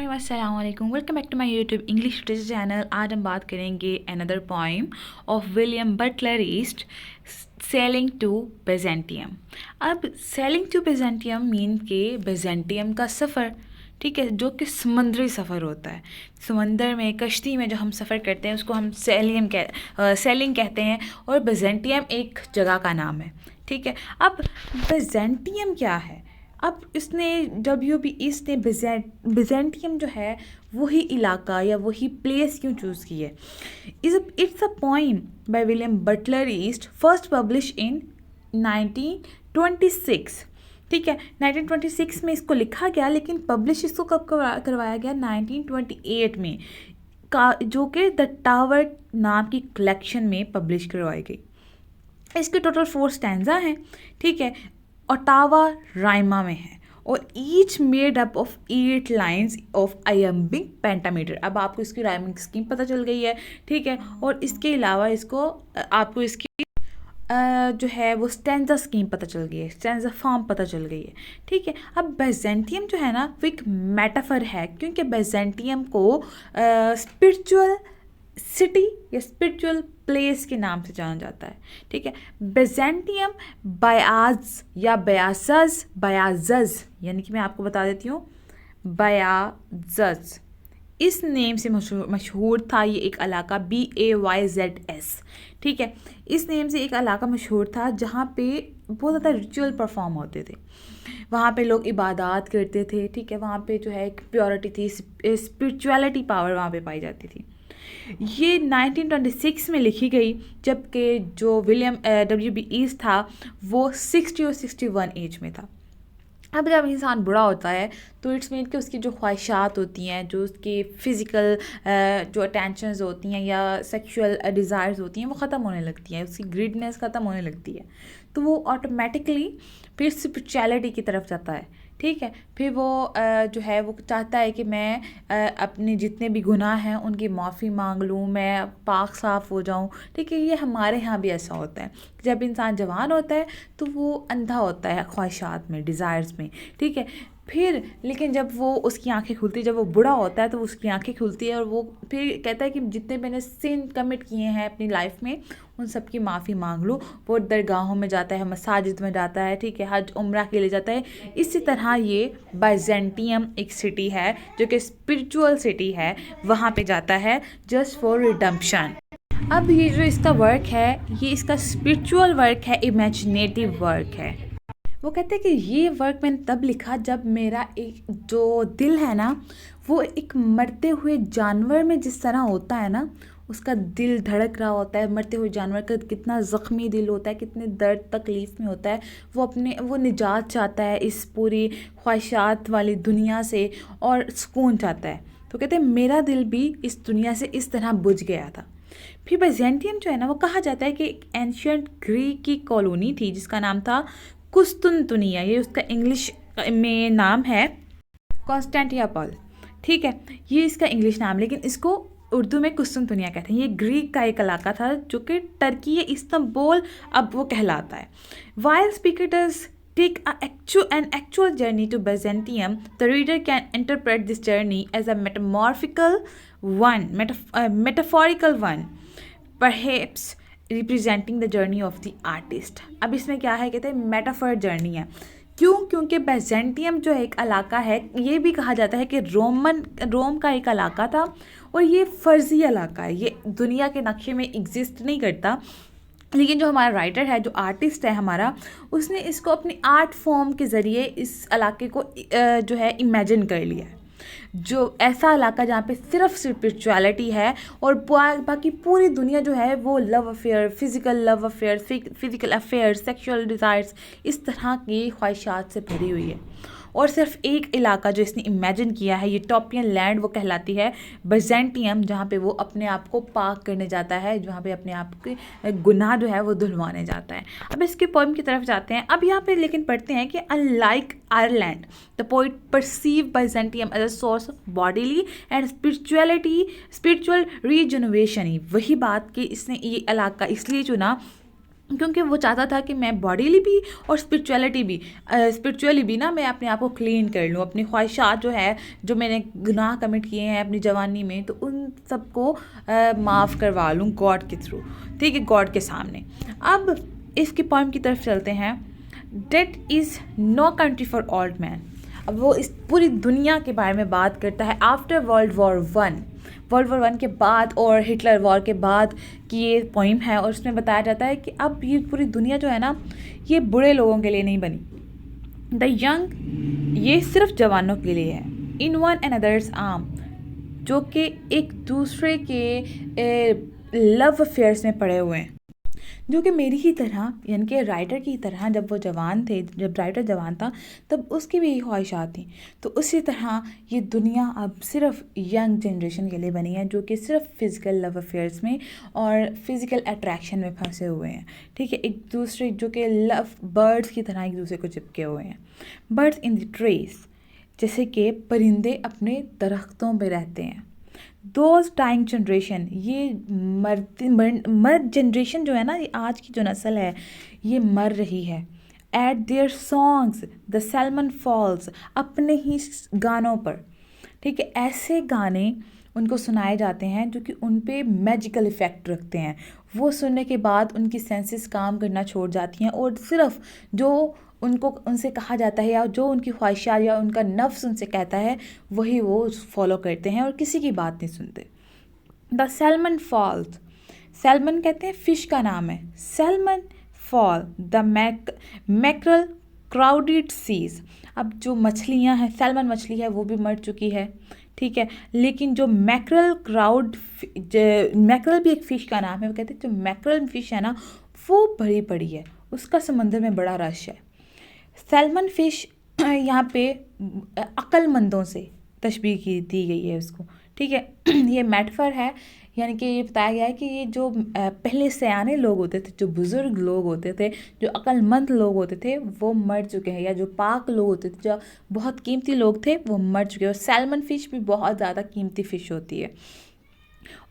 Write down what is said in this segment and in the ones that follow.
अस्सलाम वालेकुम, welcome back to my YouTube English literature channel. आज हम बात करेंगे another poem of William Butler ईस्ट, सेलिंग टू बेजेंटियम। अब सेलिंग टू बेजेंटियम मीन के बेजेंटियम का सफ़र, ठीक है, जो कि समुद्री सफ़र होता है। समंदर में कश्ती में जो हम सफ़र करते हैं उसको हम सेलिंग कहते हैं, और बेजेंटियम एक जगह का नाम है, ठीक है। अब बेजेंटियम क्या है? अब इसने इसने बिजेंटियम जो है वही इलाका या वही प्लेस क्यों चूज़ की है? It's a poem by William Butler east, first publish in 1926, ठीक है। 1926 में इसको लिखा गया, लेकिन पब्लिश इसको कब करवाया गया? 1928 में, जो कि द टावर नाम की कलेक्शन में पब्लिश करवाई गई। इसके टोटल 4 स्टैंजा हैं, ठीक है। ओटावा राइमा में है, और each made up of 8 lines of iambic pentameter. अब आपको इसकी राइमिंग स्कीम पता चल गई है, ठीक है। और इसके अलावा आपको इसकी जो है वो स्टैंजा स्कीम पता चल गई है, स्टैंजा फॉर्म पता चल गई है, ठीक है। अब बेजेंटियम जो है ना वो एक मेटाफर है, क्योंकि बेजेंटियम को स्पिरिचुअल सिटी या स्पिरिचुअल प्लेस के नाम से जाना जाता है, ठीक है। बेजेंटियम बयाज़ यानी कि मैं आपको बता देती हूँ, बयाज़ इस नेम से मशहूर था। ये एक इलाका BAYZS, ठीक है। इस नेम से एक इलाका मशहूर था जहाँ पे बहुत ज़्यादा रिचुअल परफॉर्म होते थे, वहाँ पे लोग इबादत करते थे, ठीक है। वहाँ पे जो है एक प्योरिटी थी, स्पिरिचुअलिटी पावर वहाँ पे पाई जाती थी। ये 1926 में लिखी गई, जबकि जो विलियम WB ईस्ट था वो 60 और 61 एज में था। अब जब इंसान बूढ़ा होता है तो इट्स मीन कि उसकी जो ख्वाहिशात होती हैं, जो उसकी फ़िज़िकल जो अटेंशंस होती हैं या सेक्सुअल डिज़ायर्स होती हैं, वो ख़त्म होने लगती हैं, उसकी ग्रीडनेस ख़त्म होने लगती है, तो वो ऑटोमेटिकली फिर स्पिरिचुअलिटी की तरफ जाता है, ठीक है। फिर वो जो है वो चाहता है कि मैं अपने जितने भी गुनाह हैं उनकी माफ़ी मांग लूँ, मैं पाक साफ़ हो जाऊँ, ठीक है। ये हमारे यहाँ भी ऐसा होता है, जब इंसान जवान होता है तो वो अंधा होता है ख्वाहिशात में, डिज़ायर्स में, ठीक है। फिर लेकिन जब वो उसकी आंखें खुलती है, जब वो बूढ़ा होता है तो उसकी आंखें खुलती है, और वो फिर कहता है कि जितने मैंने सिन कमिट किए हैं अपनी लाइफ में उन सब की माफ़ी मांग लूँ। वो दरगाहों में जाता है, मसाजिद में जाता है, ठीक है, हज उम्रा के लिए जाता है। इसी तरह ये बाइजेंटियम एक सिटी है जो कि स्पिरिचुअल सिटी है, वहाँ पे जाता है जस्ट फॉर रिडम्पशन। अब ये जो इसका वर्क है, ये इसका स्पिरिचुअल वर्क है, इमेजिनेटिव वर्क है। वो कहते हैं कि ये वर्क मैंने तब लिखा जब मेरा एक जो दिल है ना वो एक मरते हुए जानवर में जिस तरह होता है ना, उसका दिल धड़क रहा होता है। मरते हुए जानवर का कितना ज़ख्मी दिल होता है, कितने दर्द तकलीफ़ में होता है, वो निजात चाहता है इस पूरी ख्वाहिशात वाली दुनिया से और सुकून चाहता है। तो कहते हैं मेरा दिल भी इस दुनिया से इस तरह बुझ गया था। फिर बाइजेंटियम जो है ना वो कहा जाता है कि एक एंशियंट ग्रीक की कॉलोनी थी जिसका नाम था कुस्तुनतुनिया। ये उसका इंग्लिश में नाम है कॉन्स्टेंटिनोपल, ठीक है, ये इसका इंग्लिश नाम, लेकिन इसको उर्दू में कुस्तुनतुनिया कहते हैं। ये ग्रीक का एक इलाका था जो कि टर्की इस्तांबुल अब वो कहलाता है। While speakers take an actual journey to Byzantium, the reader can interpret this journey as a metaphorical one, perhaps representing the journey of the artist। अब इसमें क्या है, कहते हैं मेटाफर जर्नी है। क्यों? क्योंकि बेजेंटियम जो एक इलाका है, ये भी कहा जाता है कि रोम का एक इलाका था, और ये फ़र्ज़ी इलाका है, ये दुनिया के नक्शे में एग्जिस्ट नहीं करता। लेकिन जो हमारा राइटर है, जो आर्टिस्ट है हमारा, उसने इसको अपनी आर्ट फॉर्म के ज़रिए इस इलाके को जो है इमेजिन कर लिया है, जो ऐसा इलाका जहाँ पे सिर्फ स्पिरिचुअलिटी है और बाकी पूरी दुनिया जो है वो love affair, physical affair, sexual desires, इस तरह की ख्वाहिशात से भरी हुई है। और सिर्फ एक इलाका जो इसने इमेजिन किया है, यूटोपियन लैंड, वो कहलाती है बाइजेंटियम, जहाँ पे वो अपने आप को पाक करने जाता है, जहाँ पे अपने आप के गुनाह जो है वो धुलवाने जाता है। अब इसके पोइम की तरफ जाते हैं। अब यहाँ पे लेकिन पढ़ते हैं कि unlike Ireland, the poet perceive Byzantium as a source of bodily and spiritual regeneration. वही बात कि इसने ये इलाका इसलिए चुना क्योंकि वो चाहता था कि मैं बॉडीली भी और स्पिरिचुअली भी ना मैं अपने आप को क्लीन कर लूँ, अपनी ख्वाहिशात जो है, जो मैंने गुनाह कमिट किए हैं अपनी जवानी में, तो उन सबको माफ़ करवा लूँ गॉड के थ्रू, ठीक है, गॉड के सामने। अब इसकी पॉइंट की तरफ चलते हैं। That is no country for old man. अब वो इस पूरी दुनिया के बारे में बात करता है आफ्टर वर्ल्ड वॉर 1 के बाद और हिटलर वॉर के बाद की ये पोइम है, और उसमें बताया जाता है कि अब ये पूरी दुनिया जो है ना, ये बुरे लोगों के लिए नहीं बनी। द यंग, ये सिर्फ जवानों के लिए है। In one and others arm, जो कि एक दूसरे के लव अफेयर्स में पड़े हुए हैं, जो कि मेरी ही तरह, यानी कि राइटर की तरह, जब राइटर जवान था तब उसकी भी यही ख्वाहिशात थी। तो उसी तरह ये दुनिया अब सिर्फ यंग जनरेशन के लिए बनी है, जो कि सिर्फ फिज़िकल लव अफेयर्स में और फिज़िकल अट्रैक्शन में फंसे हुए हैं, ठीक है, एक दूसरे, जो कि लव बर्ड्स की तरह एक दूसरे को चिपके हुए हैं। बर्ड्स इन द ट्रीज, जैसे कि परिंदे अपने दरख्तों पे रहते हैं। दोज डाइंग जनरेशन, ये मर्द जनरेशन जो है ना, ये आज की जो नस्ल है ये मर रही है। At their songs the salmon falls, अपने ही गानों पर, ठीक है, ऐसे गाने उनको सुनाए जाते हैं जो कि उन पे मैजिकल इफ़ेक्ट रखते हैं। वो सुनने के बाद उनकी सेंसेस काम करना छोड़ जाती हैं, और सिर्फ जो उनसे कहा जाता है या जो उनकी ख्वाहिशात या उनका नफ्स उनसे कहता है वही वो फॉलो करते हैं और किसी की बात नहीं सुनते। द सैल्मन फॉल्स, सैल्मन कहते हैं फ़िश का नाम है, salmon fall the mackerel crowded seas. अब जो मछलियां हैं, सैल्मन मछली है वो भी मर चुकी है, ठीक है, लेकिन जो मैक्रल भी एक फ़िश का नाम है, वो कहते हैं जो मैक्रल फ़िश है ना वो भरी पड़ी है, उसका समंदर में बड़ा रश है। सैल्मन फ़िश यहाँ पे अक्लमंदों से तशबीह की दी गई है उसको, ठीक है। ये मेटाफर है, यानी कि ये बताया गया है कि ये जो पहले सयाने लोग होते थे, जो बुज़ुर्ग लोग होते थे, जो अक्लमंद लोग होते थे, वो मर चुके हैं, या जो पाक लोग होते थे, जो बहुत कीमती लोग थे, वो मर चुके हैं। और सैल्मन फ़िश भी बहुत ज़्यादा कीमती फ़िश होती है।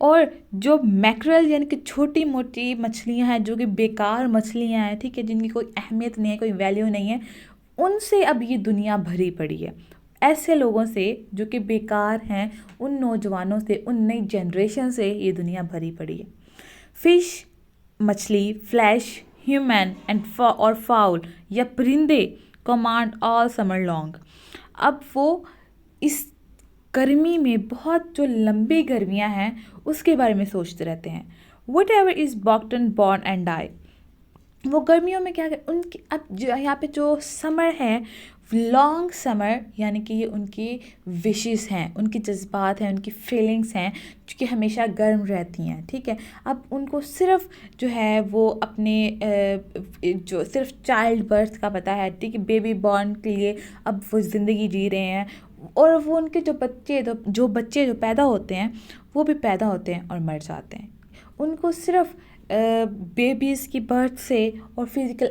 और जो मैक्रल यानी कि छोटी मोटी मछलियां हैं, जो कि बेकार मछलियां हैं, ठीक है, जिनकी कोई अहमियत नहीं है, कोई वैल्यू नहीं है, उनसे अब ये दुनिया भरी पड़ी है। ऐसे लोगों से जो कि बेकार हैं, उन नौजवानों से, उन नई जनरेशन से ये दुनिया भरी पड़ी है। फिश, मछली, फ्लैश, ह्यूमन एंड और फाउल या परिंदे कमांड ऑल समर लॉन्ग। अब वो इस गर्मी में, बहुत जो लंबी गर्मियां हैं उसके बारे में सोचते रहते हैं। Whatever is begotten born and die, वो गर्मियों में क्या कर उनकी, अब जो यहाँ पे जो समर है, लॉन्ग समर, यानी कि ये उनकी विशेस हैं, उनके जज्बात हैं, उनकी फीलिंग्स हैं, जो कि हमेशा गर्म रहती हैं, ठीक है। अब उनको सिर्फ जो है वो अपने जो सिर्फ चाइल्ड बर्थ का पता है, ठीक है, बेबी बॉर्न के लिए अब वो ज़िंदगी जी रहे हैं, और वो उनके जो बच्चे पैदा होते हैं वो भी पैदा होते हैं और मर जाते हैं। उनको सिर्फ बेबीज़ की बर्थ से और फिज़िकल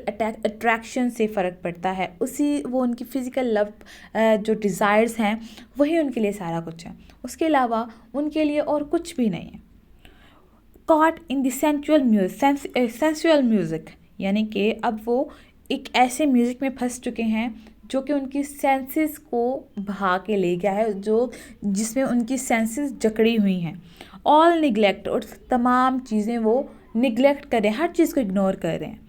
अट्रैक्शन से फ़र्क पड़ता है, वो उनकी फ़िज़िकल लव जो डिज़ायर्स हैं वही उनके लिए सारा कुछ है, उसके अलावा उनके लिए और कुछ भी नहीं है। Caught in the sensual music, यानी कि अब वो एक ऐसे म्यूज़िक में फंस चुके हैं जो कि उनकी सेंसेस को बहा के ले गया है, जिसमें उनकी सेंसेस जकड़ी हुई हैं। ऑल निगलेक्ट, और तमाम चीज़ें वो निगलेक्ट कर रहे हैं, हर चीज़ को इग्नोर कर रहे हैं।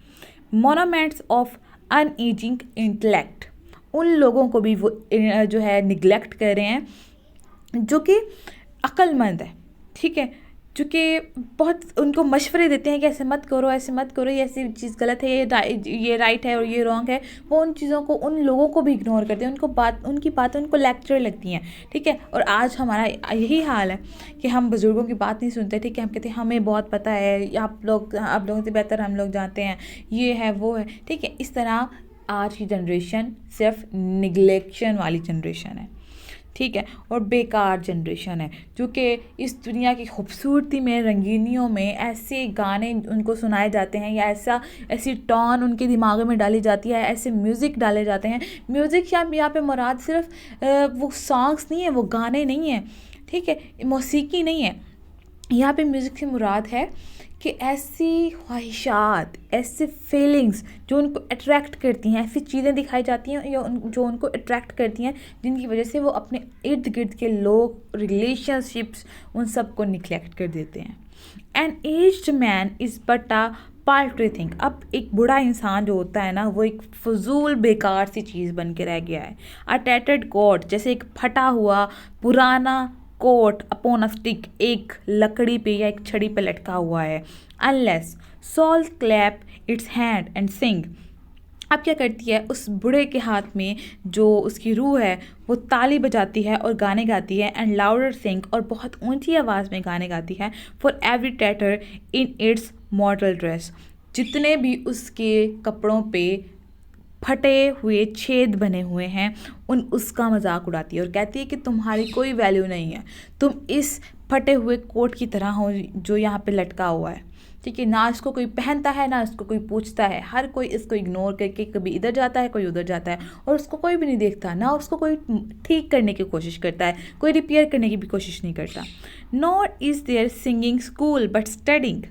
मोनोमेंट्स ऑफ अनएजिंग इंटेलेक्ट, उन लोगों को भी वो जो है निगलेक्ट कर रहे हैं जो कि अक्लमंद है, ठीक है, जो कि बहुत उनको मशवरे देते हैं कि ऐसे मत करो, ऐसे मत करो, ये ऐसी चीज़ गलत है, ये राइट है और ये रॉन्ग है। वो उन चीज़ों को, उन लोगों को भी इग्नोर करते हैं, उनकी बातें उनको लेक्चर लगती हैं, ठीक है। और आज हमारा यही हाल है कि हम बुज़ुर्गों की बात नहीं सुनते, ठीक है, हम कहते हैं हमें बहुत पता है, आप लोगों से बेहतर हम लोग जानते हैं, ये है वो है, ठीक है। इस तरह आज की जनरेशन सिर्फ निगलेक्शन वाली जनरेशन है, ठीक है, और बेकार जनरेशन है, जो कि इस दुनिया की खूबसूरती में, रंगीनियों में ऐसे गाने उनको सुनाए जाते हैं, या ऐसी टॉन उनके दिमाग में डाली जाती है, ऐसे म्यूज़िक डाले जाते हैं। म्यूज़िक यहाँ पे मुराद सिर्फ वो सॉन्ग्स नहीं है, वो गाने नहीं हैं, ठीक है, मौसीकी नहीं है। यहाँ पे म्यूज़िक से मुराद है कि ऐसी ख्वाहिशात, ऐसे फीलिंग्स जो उनको अट्रैक्ट करती हैं, ऐसी चीज़ें दिखाई जाती हैं या जो उनको अट्रैक्ट करती हैं, जिनकी वजह से वो अपने इर्द गिर्द के लोग, रिलेशनशिप्स, उन सब को निग्लेक्ट कर देते हैं। An aged man is but a paltry thing. अब एक बूढ़ा इंसान जो होता है ना, वो एक फजूल बेकार सी चीज़ बन के रह गया है। अ टैटर्ड कोट, जैसे एक फटा हुआ पुराना कोट अपॉन अ स्टिक, एक लकड़ी पे या एक छड़ी पे लटका हुआ है। Unless soul clap its hand and sing. अब क्या करती है, उस बूढ़े के हाथ में जो उसकी रूह है वो ताली बजाती है और गाने गाती है, एंड लाउडर सिंग, और बहुत ऊंची आवाज़ में गाने गाती है। For every tatter in its mortal dress, जितने भी उसके कपड़ों पे फटे हुए छेद बने हुए हैं उसका मजाक उड़ाती है और कहती है कि तुम्हारी कोई वैल्यू नहीं है, तुम इस फटे हुए कोट की तरह हो जो यहाँ पे लटका हुआ है। ठीक है, ना इसको कोई पहनता है, ना इसको कोई पूछता है, हर कोई इसको इग्नोर करके कभी इधर जाता है, कोई उधर जाता है, और उसको कोई भी नहीं देखता, ना उसको कोई ठीक करने की कोशिश करता है, कोई रिपेयर करने की भी कोशिश नहीं करता। Nor is there singing school but studying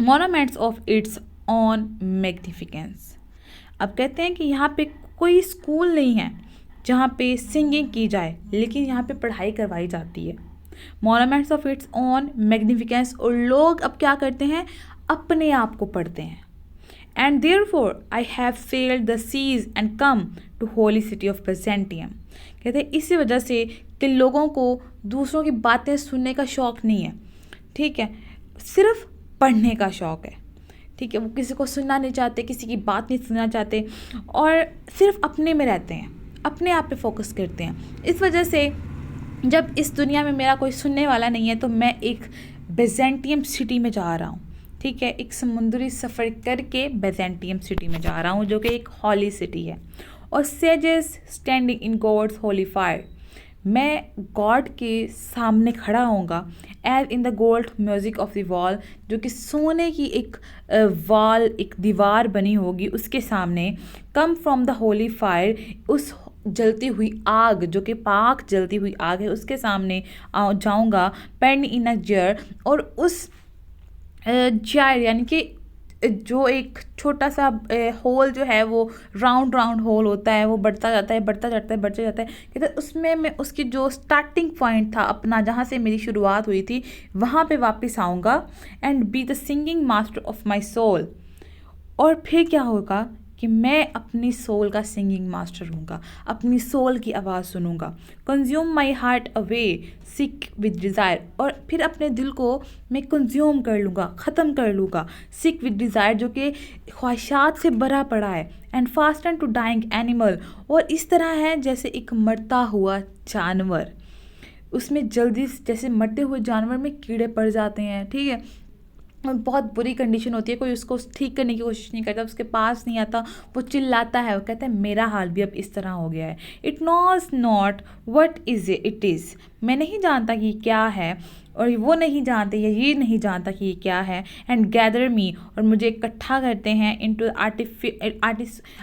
monuments of its own magnificence. अब कहते हैं कि यहाँ पे कोई स्कूल नहीं है जहाँ पे सिंगिंग की जाए, लेकिन यहाँ पे पढ़ाई करवाई जाती है। मोनूमेंट्स ऑफ इट्स ऑन मैग्निफिकेंस, और लोग अब क्या करते हैं, अपने आप को पढ़ते हैं। And therefore I have sailed the seas and come to holy city of Byzantium. कहते हैं इसी वजह से कि लोगों को दूसरों की बातें सुनने का शौक़ नहीं है, ठीक है, सिर्फ पढ़ने का शौक़ है। ठीक है, वो किसी को सुनना नहीं चाहते, किसी की बात नहीं सुनना चाहते, और सिर्फ अपने में रहते हैं, अपने आप पे फोकस करते हैं। इस वजह से जब इस दुनिया में मेरा कोई सुनने वाला नहीं है, तो मैं एक बेजेंटियम सिटी में जा रहा हूँ। ठीक है, एक समुद्री सफ़र करके बेजेंटियम सिटी में जा रहा हूँ, जो कि एक हॉली सिटी है। और sages standing in God's holy fire, मैं गॉड के सामने खड़ा होऊंगा। As in the gold music of the wall, जो कि सोने की एक वॉल, एक दीवार बनी होगी, उसके सामने। Come from the Holi fire, उस जलती हुई आग, जो कि पाक जलती हुई आग है, उसके सामने जाऊंगा। पेन इन अ जार, और उस जार यानी कि जो एक छोटा सा होल जो है, वो राउंड राउंड होल होता है, वो बढ़ता जाता है, बढ़ता जाता है, बढ़ता जाता है। कहते हैं उसमें मैं उसकी जो स्टार्टिंग पॉइंट था अपना, जहाँ से मेरी शुरुआत हुई थी, वहाँ पे वापस आऊँगा। And be the singing master of my soul, और फिर क्या होगा कि मैं अपनी सोल का सिंगिंग मास्टर हूँगा, अपनी सोल की आवाज़ सुनूंगा। Consume my heart away sick with desire, और फिर अपने दिल को मैं कंज्यूम कर लूँगा, ख़त्म कर लूँगा। सिक विद डिज़ायर, जो कि ख्वाहिशात से भरा पड़ा है। And fasten to dying animal, और इस तरह है जैसे एक मरता हुआ जानवर, उसमें जल्दी जैसे मरते हुए जानवर में कीड़े पड़ जाते हैं। ठीक है, बहुत बुरी कंडीशन होती है, कोई उसको ठीक करने की कोशिश नहीं करता, उसके पास नहीं आता, वो चिल्लाता है, वो कहता है मेरा हाल भी अब इस तरह हो गया है। It knows not what is it is, मैं नहीं जानता कि क्या है, और वो नहीं जानते या ये नहीं जानता कि ये क्या है। एंड गैदर मी, और मुझे इकट्ठा करते हैं इनटू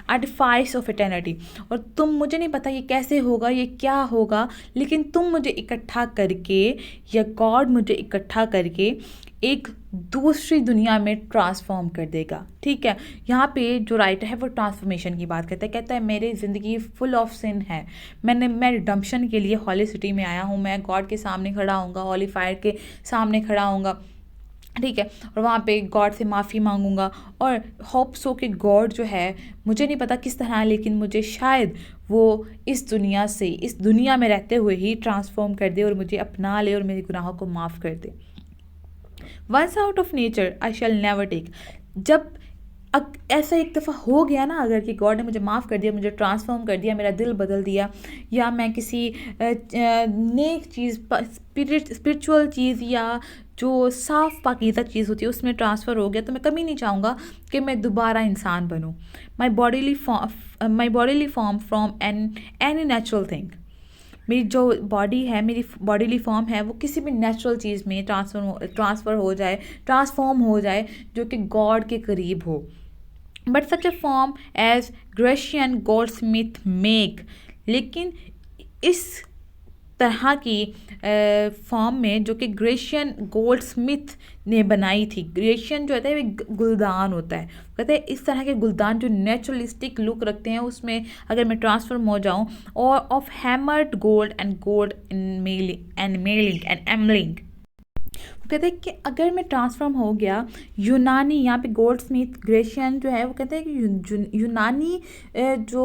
आर्टिफाइस ऑफ इटर्निटी, और तुम, मुझे नहीं पता ये कैसे होगा, ये क्या होगा, लेकिन तुम मुझे इकट्ठा करके, या गॉड मुझे इकट्ठा करके एक दूसरी दुनिया में ट्रांसफॉर्म कर देगा। ठीक है, यहाँ पे जो राइटर है वो ट्रांसफॉर्मेशन की बात करता है। कहता है मेरी ज़िंदगी फुल ऑफ सिन है, मैं रिडम्पशन के लिए हॉली सिटी में आया हूँ, मैं गॉड के सामने खड़ा होऊंगा, हॉली फायर के सामने खड़ा होऊंगा। ठीक है, और वहाँ पे गॉड से माफ़ी मांगूंगा, और होप सो कि गॉड जो है, मुझे नहीं पता किस तरह, लेकिन मुझे शायद वो इस दुनिया से, इस दुनिया में रहते हुए ही ट्रांसफॉर्म कर दे, और मुझे अपना ले, और मेरे गुनाहों को माफ़ कर दे। Once out of nature I shall never take, जब ऐसा एक दफ़ा हो गया ना, अगर कि गॉड ने मुझे माफ़ कर दिया, मुझे ट्रांसफॉर्म कर दिया, मेरा दिल बदल दिया, या मैं किसी नेक चीज़, स्पिरिचुअल चीज़, या जो साफ़ पाकीज़ा चीज़ होती है उसमें ट्रांसफ़र हो गया, तो मैं कभी नहीं चाहूँगा कि मैं दोबारा इंसान बनूँ। My bodily form from any natural thing, मेरी जो बॉडी है, मेरी बॉडीली फॉर्म है, वो किसी भी नेचुरल चीज़ में ट्रांसफॉर्म हो जाए जो कि गॉड के करीब हो। But such a form as Grecian goldsmith make, लेकिन इस तरह की फॉर्म में जो कि ग्रेशियन गोल्डस्मिथ ने बनाई थी। ग्रेशियन जो होता है वो गुलदान होता है, कहते हैं इस तरह के गुलदान जो नेचुरलिस्टिक लुक रखते हैं, उसमें अगर मैं ट्रांसफॉर्म हो जाऊं और ऑफ हैमर्ड गोल्ड एनमेलिंग एंड एमलिंग, कहते हैं कि अगर मैं ट्रांसफॉर्म हो गया यूनानी, यहाँ पे गोल्ड स्मिथ ग्रेशियन जो है वो कहते हैं कि यूनानी जो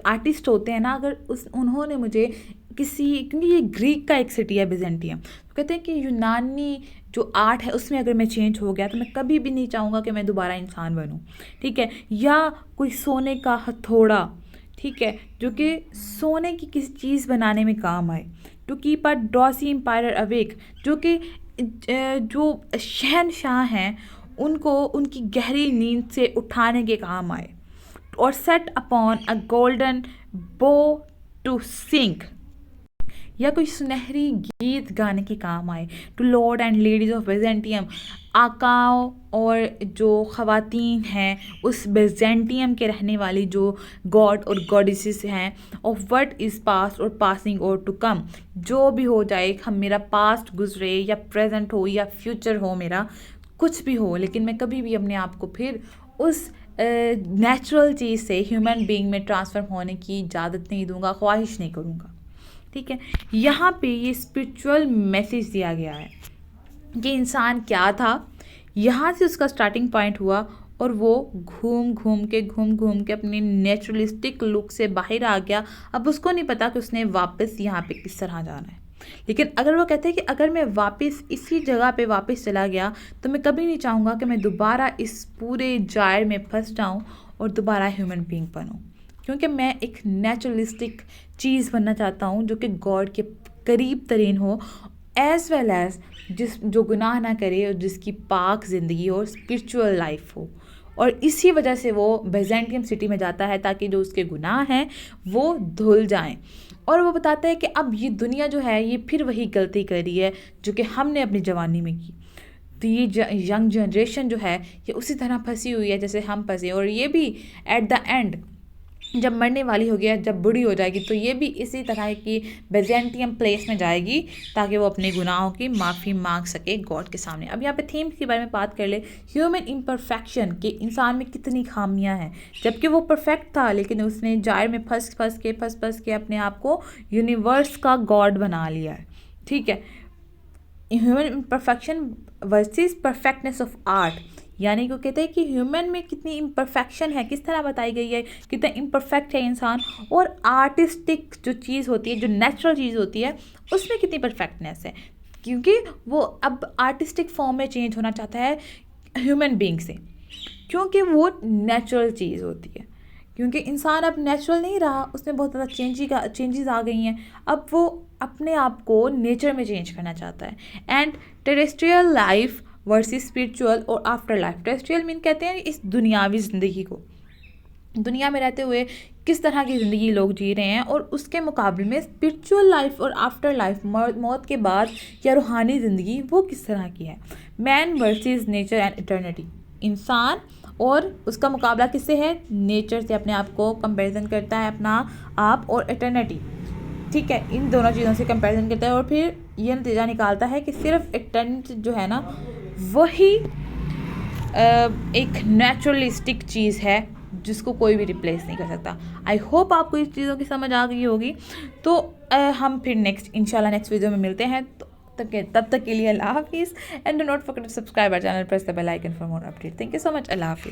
आर्टिस्ट होते हैं ना, अगर उन्होंने मुझे क्योंकि ये ग्रीक का एक सिटी है बिजेंटियम, तो कहते हैं कि यूनानी जो आर्ट है उसमें अगर मैं चेंज हो गया तो मैं कभी भी नहीं चाहूँगा कि मैं दोबारा इंसान बनूँ, ठीक है। या कोई सोने का हथौड़ा, ठीक है, जो कि सोने की किसी चीज़ बनाने में काम आए, to keep a drowsy emperor awake, जो कि जो शहनशाह हैं उनको उनकी गहरी नींद से उठाने के काम आए, और set upon a golden bough to sing, या कोई सुनहरी गीत गाने के काम आए, to lord and ladies of Byzantium, आकाओं और जो ख़वातीन हैं उस बेजेंटियम के रहने वाली जो गॉड और गॉडेसेस हैं, ऑफ व्हाट इज़ पास्ट और पासिंग और टू कम, जो भी हो जाए, हम मेरा पास्ट गुजरे या प्रेजेंट हो या फ्यूचर हो, मेरा कुछ भी हो, लेकिन मैं कभी भी अपने आप को फिर उस नेचुरल चीज़ से ह्यूमन बीइंग में ट्रांसफॉर्म होने की इजाज़त नहीं दूंगा, ख्वाहिश नहीं करूँगा, ठीक है। यहाँ पे ये स्पिरिचुअल मैसेज दिया गया है कि इंसान क्या था, यहाँ से उसका स्टार्टिंग पॉइंट हुआ और वो घूम घूम के अपने नेचुरलिस्टिक लुक से बाहर आ गया। अब उसको नहीं पता कि उसने वापस यहाँ पे किस तरह जाना है, लेकिन अगर वो कहते हैं कि अगर मैं वापस इसी जगह पे वापस चला गया तो मैं कभी नहीं चाहूँगा कि मैं दोबारा इस पूरे जायर में फंस जाऊँ और दोबारा ह्यूमन बीइंग बनूँ, क्योंकि मैं एक नेचुरलिस्टिक चीज़ बनना चाहता हूँ जो कि गॉड के करीब तरीन हो, एज़ वेल एज़ जो गुनाह ना करे और जिसकी पाक ज़िंदगी और स्पिरिचुअल लाइफ हो। और इसी वजह से वो बेजेंटियम सिटी में जाता है ताकि जो उसके गुनाह हैं वो धुल जाएं। और वो बताता है कि अब ये दुनिया जो है ये फिर वही गलती कर रही है जो कि हमने अपनी जवानी में की। तो ये यंग जनरेशन जो है ये उसी तरह फंसी हुई है जैसे हम फंसे, और ये भी एट द एंड जब मरने वाली हो गया, जब बूढ़ी हो जाएगी, तो ये भी इसी तरह की बेजेंटियम प्लेस में जाएगी ताकि वो अपने गुनाहों की माफ़ी मांग सके गॉड के सामने। अब यहाँ पे थीम्स के बारे में बात कर ले, ह्यूमन इम्परफेक्शन, कि इंसान में कितनी खामियां हैं, जबकि वो परफेक्ट था लेकिन उसने जायर में फंस के अपने आप को यूनिवर्स का गॉड बना लिया है, ठीक है। Human imperfection versus perfectness of art, यानी कि कहते हैं कि ह्यूमन में कितनी इम्परफेक्शन है, किस तरह बताई गई है, कितना इम्परफेक्ट है इंसान, और आर्टिस्टिक जो चीज़ होती है, जो नेचुरल चीज़ होती है, उसमें कितनी परफेक्टनेस है, क्योंकि वो अब आर्टिस्टिक फॉर्म में चेंज होना चाहता है ह्यूमन बीइंग से, क्योंकि वो नेचुरल चीज़ होती है। क्योंकि इंसान अब नेचुरल नहीं रहा, उसमें बहुत ज़्यादा चेंजेस आ गई हैं, अब वो अपने आप को नेचर में चेंज करना चाहता है। And terrestrial life versus spiritual और आफ्टर लाइफ। टेरेस्ट्रियल मीन कहते हैं इस दुनियावी ज़िंदगी को, दुनिया में रहते हुए किस तरह की ज़िंदगी लोग जी रहे हैं, और उसके मुकाबले में स्पिरिचुअल लाइफ और आफ्टर लाइफ, मौत के बाद या रूहानी ज़िंदगी, वो किस तरह की है। Man versus nature and eternity, इंसान और उसका मुकाबला किससे है, नेचर से अपने आप को कंपैरिजन करता है, अपना आप और इटर्निटी, ठीक है, इन दोनों चीज़ों से कंपैरिजन करता है, और फिर ये नतीजा निकालता है कि सिर्फ इटर्निटी जो है ना वही एक नेचुरलिस्टिक चीज़ है जिसको कोई भी रिप्लेस नहीं कर सकता। आई होप आपको इस चीज़ों की समझ आ गई होगी। तो हम फिर इंशाल्लाह नेक्स्ट वीडियो में मिलते हैं। तो तब तक के लिए अल्लाह हाफिज़, and do not forget to subscribe our channel, press the bell icon for more update. Thank you so much. अल्लाह हाफिज़।